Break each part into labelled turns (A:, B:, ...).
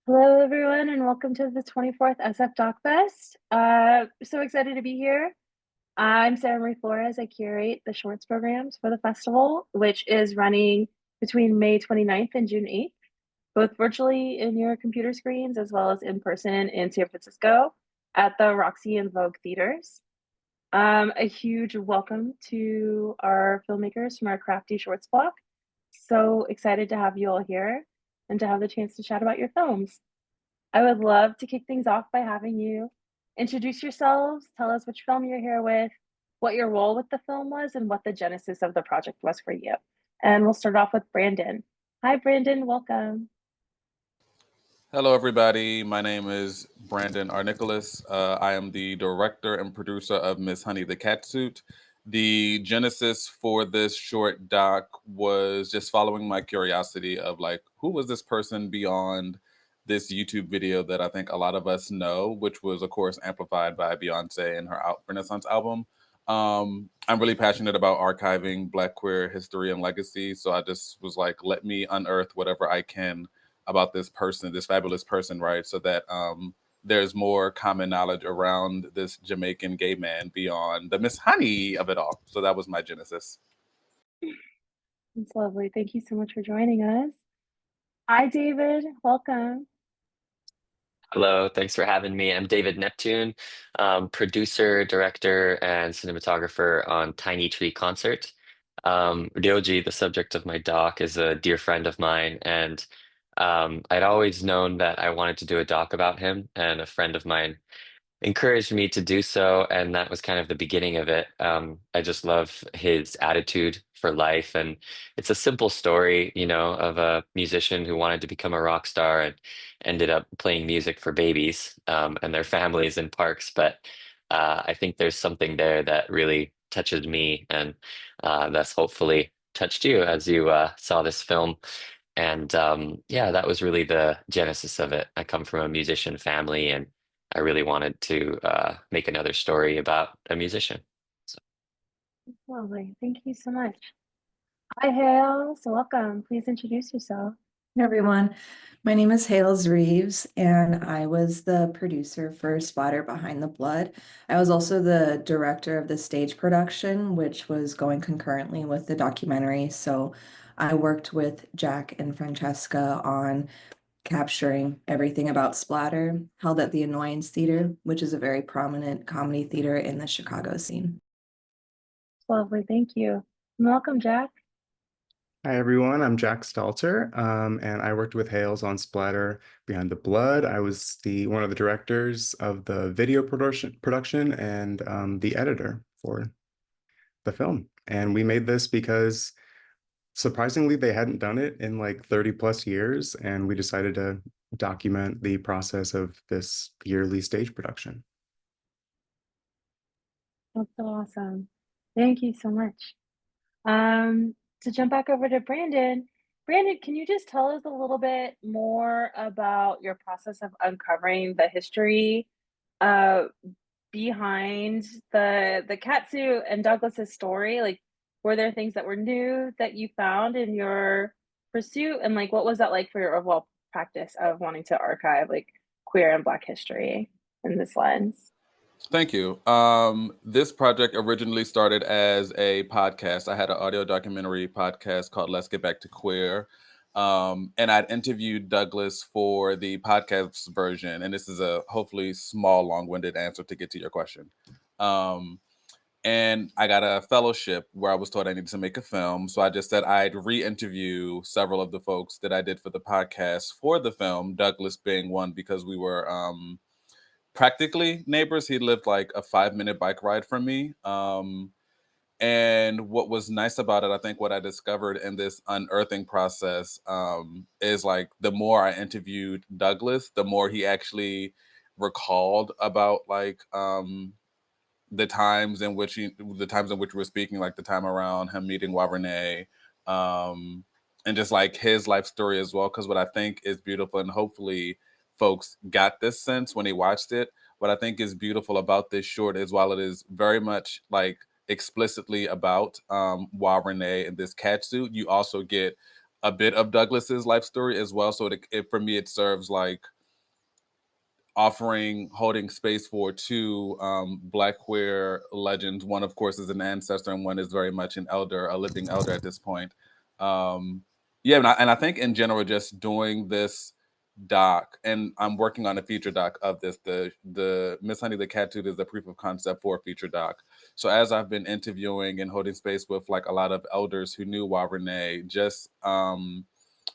A: Hello, everyone, and welcome to the 24th SF Doc Fest. So excited to be here. I'm Sarah Marie Flores. I curate the shorts programs for the festival, which is running between May 29th and June 8th, both virtually in your computer screens as well as in person in San Francisco at the Roxy and Vogue theaters. A huge welcome to our filmmakers from our Crafty Shorts block. So excited to have you all here and to have the chance to chat about your films. I would love to kick things off by having you introduce yourselves, tell us which film you're here with, what your role with the film was, and what the genesis of the project was for you. And we'll start off with Brandon. Hi, Brandon. Welcome.
B: Hello, everybody. My name is Brandon R. Nicholas. I am the director and producer of Miss Honey the Catsuit. The genesis for this short doc was just following my curiosity of like, who was this person beyond this YouTube video that I think a lot of us know, which was, of course, amplified by Beyonce and her Renaissance album. I'm really passionate about archiving Black queer history and legacy. So I just was like, let me unearth whatever I can about this person, this fabulous person, right? So that there's more common knowledge around this Jamaican gay man beyond the Miss Honey of it all. So that was my genesis.
A: It's lovely. Thank you so much for joining us. Hi, David. Welcome.
C: Hello, thanks for having me. I'm David Neptune, producer, director, and cinematographer on Tiny Tree Concert. Ryoji, the subject of my doc, is a dear friend of mine, and I'd always known that I wanted to do a doc about him, and a friend of mine encouraged me to do so, and that was kind of the beginning of it. I just love his attitude for life, and it's a simple story, of a musician who wanted to become a rock star and ended up playing music for babies and their families in parks. But I think there's something there that really touches me, and that's hopefully touched you as you saw this film. And yeah, that was really the genesis of it. I come from a musician family, and I really wanted to make another story about a musician. So,
A: Lovely. Thank you so much. Hi, Hale. So welcome. Please introduce yourself.
D: Hey everyone, my name is Hales Reeves, and I was the producer for Splatter Behind the Blood. I was also the director of the stage production, which was going concurrently with the documentary. So I worked with Jack and Francesca on capturing everything about Splatter, held at the Annoyance Theater, which is a very prominent comedy theater in the Chicago scene.
A: Lovely. Thank you. And welcome, Jack.
E: Hi everyone, I'm Jack Stalter, and I worked with Hales on Splatter Behind the Blood. I was one of the directors of the video production and the editor for the film. And we made this because surprisingly they hadn't done it in like 30 plus years, and we decided to document the process of this yearly stage production.
A: That's so awesome. Thank you so much. To jump back over to Brandon. Brandon, can you just tell us a little bit more about your process of uncovering the history uh, behind the catsuit and Douglas's story? Like, were there things that were new that you found in your pursuit, and like, what was that like for your overall practice of wanting to archive like queer and Black history in this lens?
B: Thank you. This project originally started as a podcast. I had an audio documentary podcast called Let's Get Back to Queer. And I'd interviewed Douglas for the podcast version. And this is a hopefully small, long winded answer to get to your question. Um, and I got a fellowship where I was told I needed to make a film. So I just said I'd re interview several of the folks that I did for the podcast for the film, Douglas being one, because we were. Practically neighbors. He lived like a 5 minute bike ride from me. And what was nice about it, I think what I discovered in this unearthing process is like the more I interviewed Douglas, the more he actually recalled about like the times in which we were speaking, like the time around him meeting Warene, um, and just like his life story as well. Because what I think is beautiful, and hopefully folks got this sense when they watched it. What I think is beautiful about this short is while it is very much like explicitly about Warene and this cat suit, you also get a bit of Douglas's life story as well. So for me, it serves like holding space for two Black queer legends. One, of course, is an ancestor, and one is very much an elder, a living elder at this point. Yeah, and I think in general, just doing this doc, and I'm working on a feature doc of this. The Miss Honey the Catsuit is the proof of concept for a feature doc. So as I've been interviewing and holding space with like a lot of elders who knew Wa Renee, just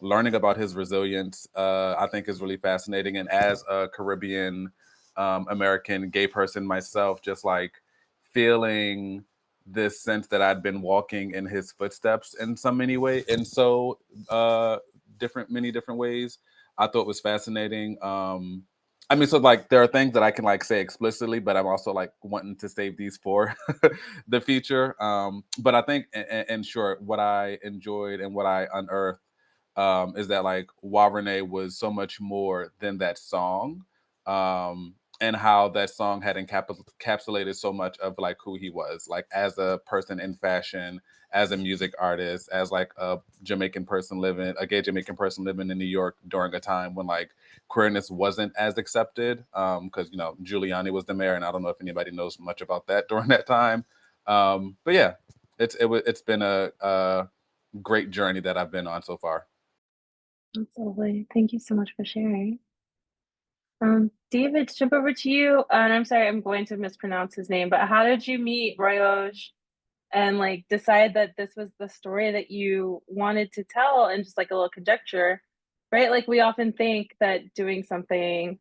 B: learning about his resilience, I think is really fascinating. And as a Caribbean American gay person myself, just like feeling this sense that I'd been walking in his footsteps in so many ways, in so many different ways, I thought was fascinating. I mean, so like there are things that I can like say explicitly, but I'm also like wanting to save these for the feature. But I think, in short, what I enjoyed and what I unearthed is that like Wa Renee was so much more than that song, and how that song had encapsulated so much of like who he was, like as a person in fashion, as a music artist, as like a gay Jamaican person living in New York during a time when like queerness wasn't as accepted, because Giuliani was the mayor, and I don't know if anybody knows much about that during that time. But yeah, it's been a great journey that I've been on so far.
A: That's lovely. Thank you so much for sharing. David, to jump over to you, and I'm sorry, I'm going to mispronounce his name, but how did you meet Royoj and like decide that this was the story that you wanted to tell, and just like a little conjecture, right? Like we often think that doing something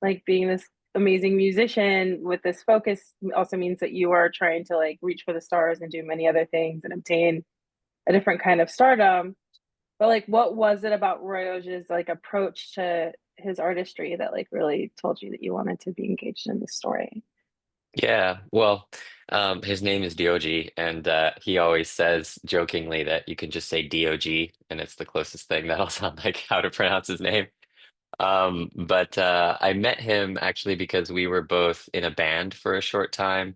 A: like being this amazing musician with this focus also means that you are trying to like reach for the stars and do many other things and obtain a different kind of stardom. But like, what was it about Royoj's like approach to his artistry that like really told you that you wanted to be engaged in this story?
C: Yeah, well, his name is Dioji, and he always says jokingly that you can just say DOG, and it's the closest thing that'll sound like how to pronounce his name. But I met him actually because we were both in a band for a short time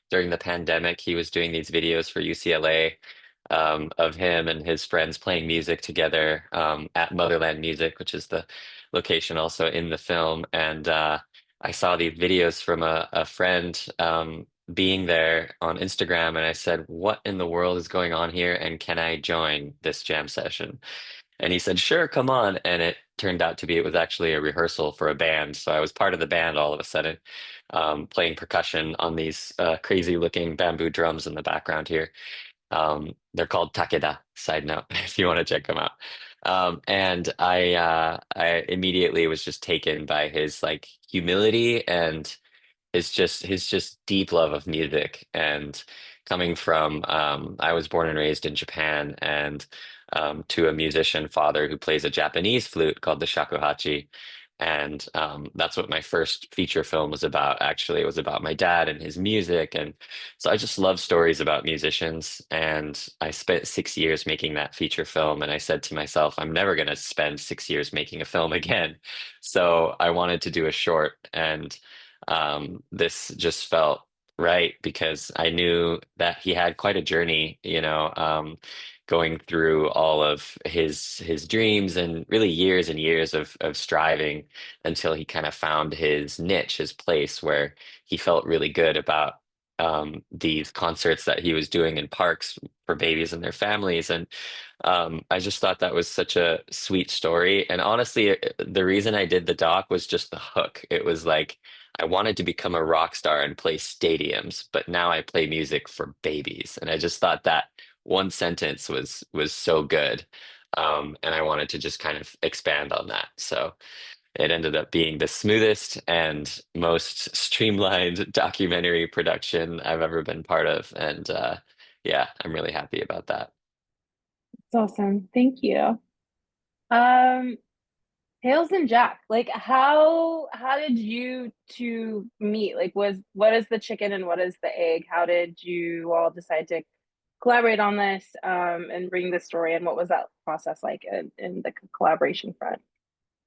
C: during the pandemic. He was doing these videos for UCLA, of him and his friends playing music together, at Motherland Music, which is the location also in the film. And I saw these videos from a friend, being there on Instagram, and I said, "What in the world is going on here? And can I join this jam session?" And he said, "Sure, come on." And it turned out to be it was actually a rehearsal for a band. So I was part of the band all of a sudden, playing percussion on these crazy looking bamboo drums in the background here. They're called Takeda, side note, if you want to check them out. And I immediately was just taken by his like humility and his just deep love of music. And coming from, I was born and raised in Japan, and to a musician father who plays a Japanese flute called the shakuhachi. And that's what my first feature film was about. Actually, it was about my dad and his music. And so I just love stories about musicians. And I spent 6 years making that feature film. And I said to myself, I'm never going to spend 6 years making a film again. So I wanted to do a short. And this just felt right because I knew that he had quite a journey, going through all of his dreams and really years and years of striving until he kind of found his niche, his place where he felt really good about these concerts that he was doing in parks for babies and their families. And I just thought that was such a sweet story. And honestly, the reason I did the doc was just the hook. It was like, I wanted to become a rock star and play stadiums, but now I play music for babies. And I just thought that one sentence was so good. And I wanted to just kind of expand on that. So it ended up being the smoothest and most streamlined documentary production I've ever been part of. And yeah, I'm really happy about that.
A: It's awesome. Thank you. Um, Hales and Jack, like how did you two meet? Like what is the chicken and what is the egg? How did you all decide to collaborate on this and bring this story, and what was that process like in the collaboration front?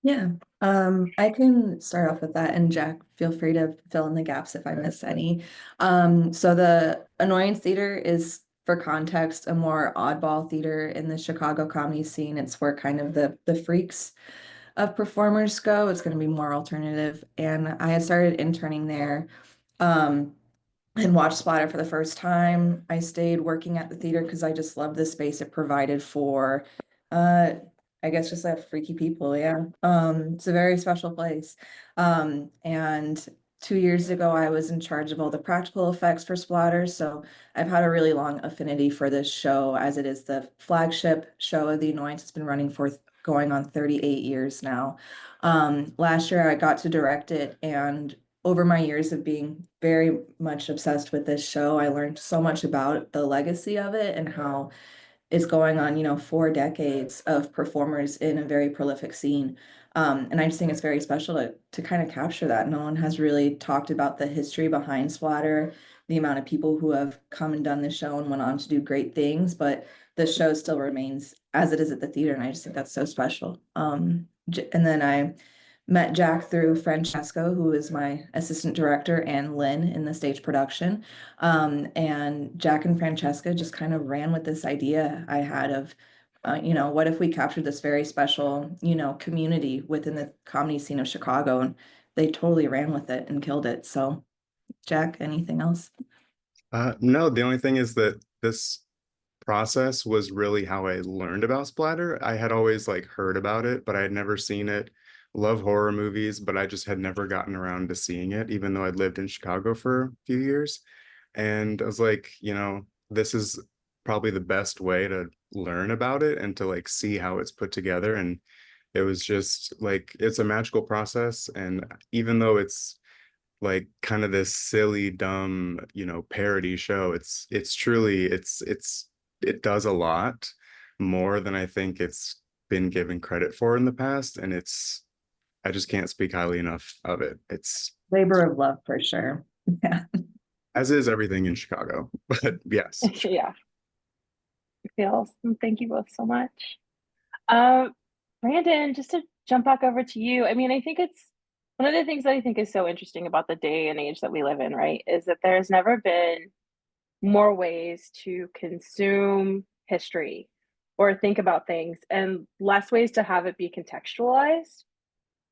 D: Yeah, I can start off with that, and Jack, feel free to fill in the gaps if I miss any. So the Annoyance Theater is, for context, a more oddball theater in the Chicago comedy scene. It's where kind of the freaks of performers go. It's going to be more alternative. And I had started interning there. Um, and watched Splatter for the first time. I stayed working at the theater because I just love the space it provided for, uh, I guess just like freaky people. Yeah. It's a very special place. And 2 years ago, I was in charge of all the practical effects for Splatter. So I've had a really long affinity for this show as it is the flagship show of the Annoyance. It's been running for going on 38 years now. Last year I got to direct it, and over my years of being very much obsessed with this show, I learned so much about the legacy of it and how it's going on, 4 decades of performers in a very prolific scene. And I just think it's very special to kind of capture that. No one has really talked about the history behind Splatter, the amount of people who have come and done this show and went on to do great things, but the show still remains as it is at the theater, and I just think that's so special. And then I met Jack through Francesco, who is my assistant director, and Lynn in the stage production. And Jack and Francesca just kind of ran with this idea I had of, what if we captured this very special, community within the comedy scene of Chicago? And they totally ran with it and killed it. So, Jack, anything else?
E: No, the only thing is that this process was really how I learned about splatter. I had always like heard about it, but I had never seen it. Love horror movies, but I just had never gotten around to seeing it, even though I'd lived in Chicago for a few years. And I was like, this is probably the best way to learn about it and to like see how it's put together. And it was just like it's a magical process. And even though it's like kind of this silly, dumb, parody show, it's truly it does a lot more than I think it's been given credit for in the past. And I just can't speak highly enough of it. It's
D: Labor of love for sure. Yeah.
E: as is everything in Chicago, but yes.
A: Yeah. Feels. Thank you both so much. Um, Brandon, just to jump back over to you, I mean, I think it's one of the things that I think is so interesting about the day and age that we live in, right? Is that there's never been more ways to consume history or think about things and less ways to have it be contextualized.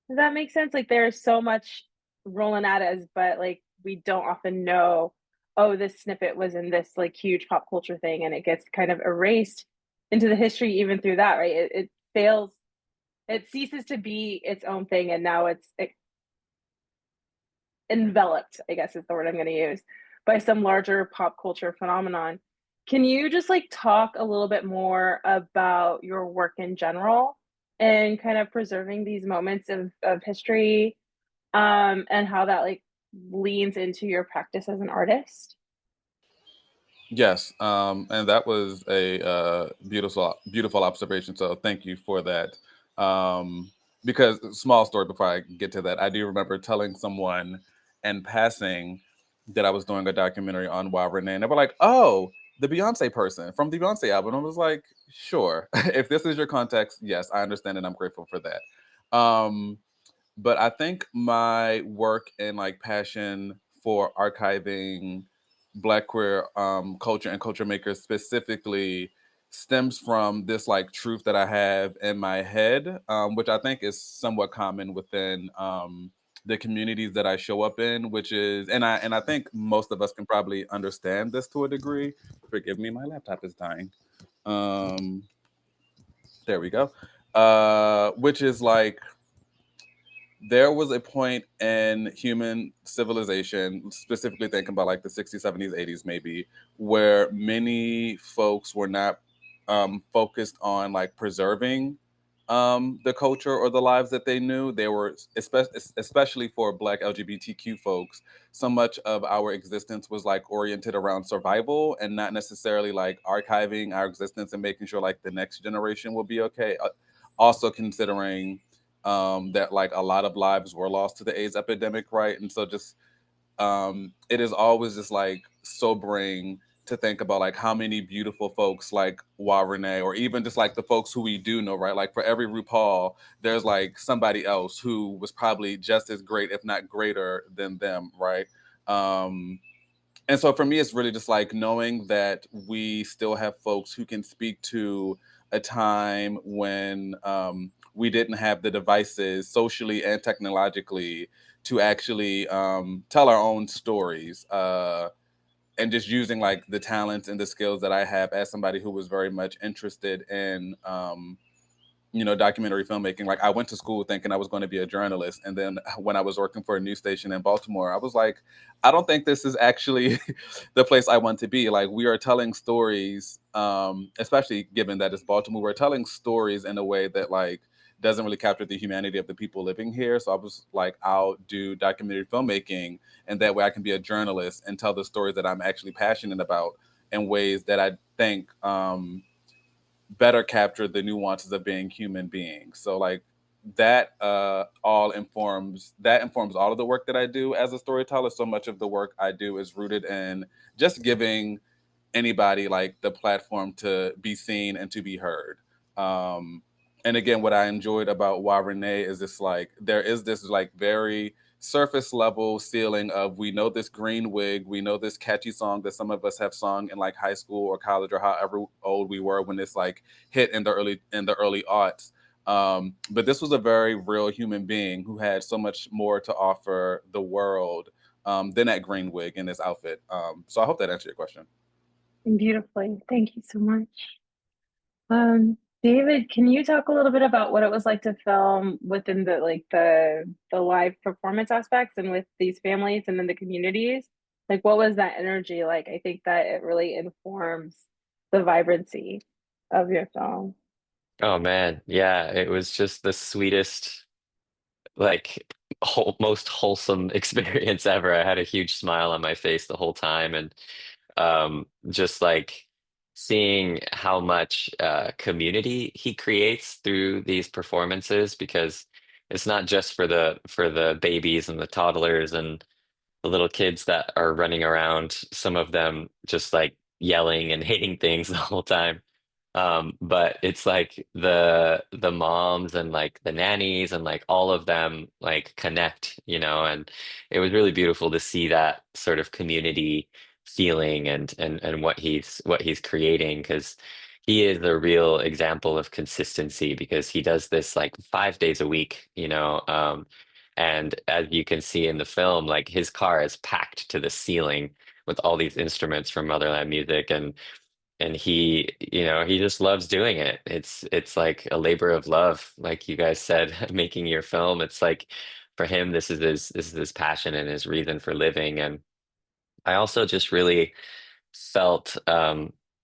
A: Does that make sense? Like there's so much rolling at us, but like we don't often know, oh, this snippet was in this like huge pop culture thing and it gets kind of erased into the history even through that, right? It fails, it ceases to be its own thing and now it's enveloped, I guess is the word I'm going to use, by some larger pop culture phenomenon. Can you just like talk a little bit more about your work in general and kind of preserving these moments of history, and how that like leans into your practice as an artist?
B: Yes, and that was a beautiful observation. So thank you for that. Um, because small story before I get to that, I do remember telling someone in passing that I was doing a documentary on Wild Renee, and they were like, "Oh, the Beyonce person from the Beyonce album." I was like, "Sure, if this is your context, yes, I understand, and I'm grateful for that." But I think my work and like passion for archiving Black queer culture and culture makers specifically stems from this like truth that I have in my head, which I think is somewhat common within the communities that I show up in, which is, and I think most of us can probably understand this to a degree. Forgive me, my laptop is dying. Um, there we go. Which is like there was a point in human civilization, specifically thinking about like the 60s, 70s, 80s, maybe, where many folks were not focused on like preserving the culture or the lives that they knew. They were, especially for Black LGBTQ folks, so much of our existence was like oriented around survival and not necessarily like archiving our existence and making sure like the next generation will be okay. Also considering that like a lot of lives were lost to the AIDS epidemic, right? And so just it is always just like sobering to think about like how many beautiful folks like Wa Renee, or even just like the folks who we do know, right? Like for every RuPaul, there's like somebody else who was probably just as great, if not greater than them, right? And so for me, it's really just like knowing that we still have folks who can speak to a time when we didn't have the devices socially and technologically to actually tell our own stories. And just using like the talents and the skills that I have as somebody who was very much interested in documentary filmmaking. Like I went to school thinking I was going to be a journalist. And then when I was working for a news station in Baltimore, I was like, I don't think this is actually the place I want to be. Like we are telling stories, especially given that it's Baltimore, we're telling stories in a way that like doesn't really capture the humanity of the people living here. So I was like, I'll do documentary filmmaking and that way I can be a journalist and tell the stories that I'm actually passionate about in ways that I think better capture the nuances of being human beings. So like that informs all of the work that I do as a storyteller. So much of the work I do is rooted in just giving anybody like the platform to be seen and to be heard. Um, and again, what I enjoyed about Why Renee is this like there is this like very surface level ceiling of we know this green wig, we know this catchy song that some of us have sung in like high school or college or however old we were when this like hit in the early aughts. But this was a very real human being who had so much more to offer the world than that green wig in this outfit. So I hope that answered your question.
A: Beautifully. Thank you so much. David, can you talk a little bit about what it was like to film within the live performance aspects and with these families and then the communities? Like what was that energy like? I think that it really informs the vibrancy of your film.
C: Oh man, yeah, it was just the sweetest, like most wholesome experience ever. I had a huge smile on my face the whole time, and just like seeing how much community he creates through these performances, because it's not just for the babies and the toddlers and the little kids that are running around, some of them just like yelling and hating things the whole time. But it's like the moms and like the nannies and like all of them like connect, and it was really beautiful to see that sort of community feeling and what he's creating, because he is a real example of consistency, because he does this like 5 days a week, and as you can see in the film, like his car is packed to the ceiling with all these instruments from Motherland Music, and he just loves doing it. It's like a labor of love, like you guys said, making your film. It's like for him, this is his passion and his reason for living. And I also just really felt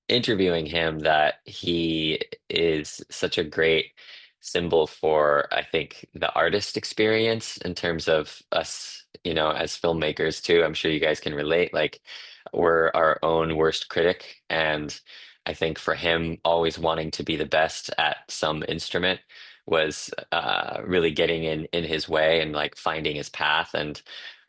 C: interviewing him that he is such a great symbol for, I think, the artist experience in terms of us, as filmmakers too. I'm sure you guys can relate. Like, we're our own worst critic. And I think for him, always wanting to be the best at some instrument was really getting in his way and like finding his path. And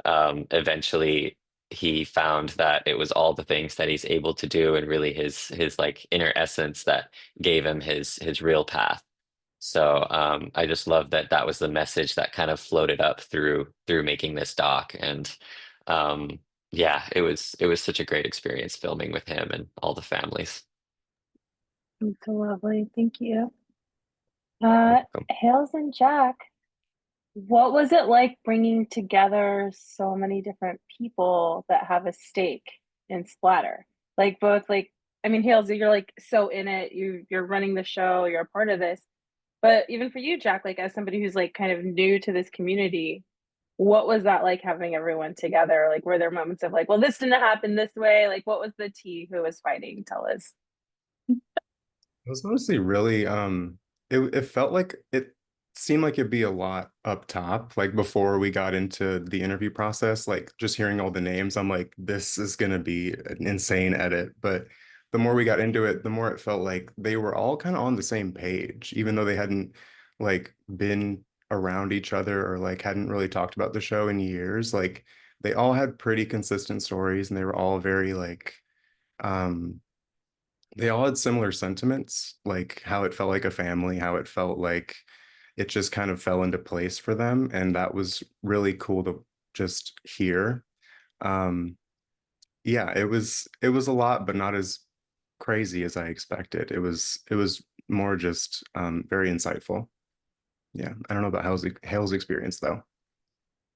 C: eventually he found that it was all the things that he's able to do and really his like inner essence that gave him his real path. So I just love that that was the message that kind of floated up through making this doc. And um, yeah, it was such a great experience filming with him and all the families.
A: It's so lovely. Thank you.
C: You're welcome.
A: Hales and Jack, what was it like bringing together so many different people that have a stake in Splatter? Like both like I mean Hales, you're like so in it, you're running the show, you're a part of this. But even for you, Jack, like as somebody who's like kind of new to this community, what was that like having everyone together? Like were there moments of like, well, this didn't happen this way? Like what was the tea who was fighting? Tell us.
E: It was honestly really it felt like it seemed like it'd be a lot up top, like before we got into the interview process, like just hearing all the names, I'm like, this is gonna be an insane edit. But the more we got into it, the more it felt like they were all kind of on the same page, even though they hadn't like been around each other or like hadn't really talked about the show in years. Like they all had pretty consistent stories and they were all very like um they all had similar sentiments, like how it felt like a family, how it felt like it just kind of fell into place for them. And that was really cool to just hear. Um, yeah, it was a lot, but not as crazy as I expected. It was more just very insightful. Yeah, I don't know about Hale's experience though.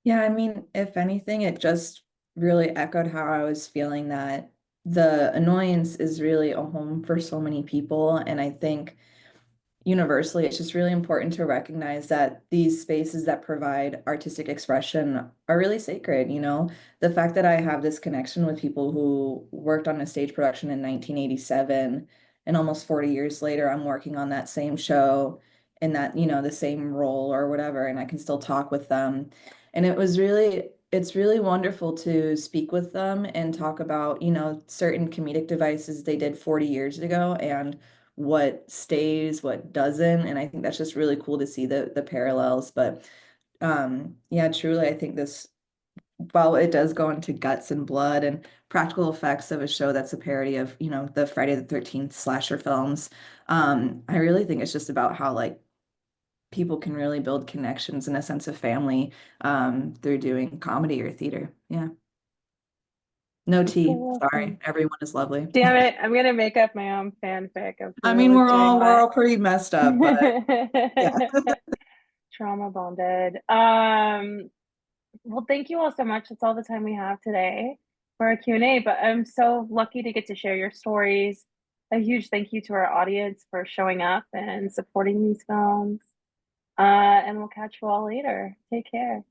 D: Yeah, I mean, if anything, it just really echoed how I was feeling that the annoyance is really a home for so many people. And I think universally, it's just really important to recognize that these spaces that provide artistic expression are really sacred. You know, the fact that I have this connection with people who worked on a stage production in 1987 and almost 40 years later, I'm working on that same show in that, you know, the same role or whatever, and I can still talk with them. And it's really wonderful to speak with them and talk about, you know, certain comedic devices they did 40 years ago and what stays, what doesn't. And I think that's just really cool to see the parallels. But yeah, truly, I think this, while it does go into guts and blood and practical effects of a show that's a parody of, you know, the Friday the 13th slasher films, I really think it's just about how like people can really build connections and a sense of family through doing comedy or theater. Yeah. No tea.
A: So
D: Sorry.
A: welcome.
D: Everyone is lovely.
A: Damn it, I'm gonna make up my own fanfic of
D: I
A: who
D: mean,
A: was
D: we're
A: doing
D: all
A: what.
D: pretty messed up, but yeah.
A: Trauma bonded. Well, thank you all so much. That's all the time we have today for our Q&A, but I'm so lucky to get to share your stories. A huge thank you to our audience for showing up and supporting these films. And we'll catch you all later. Take care.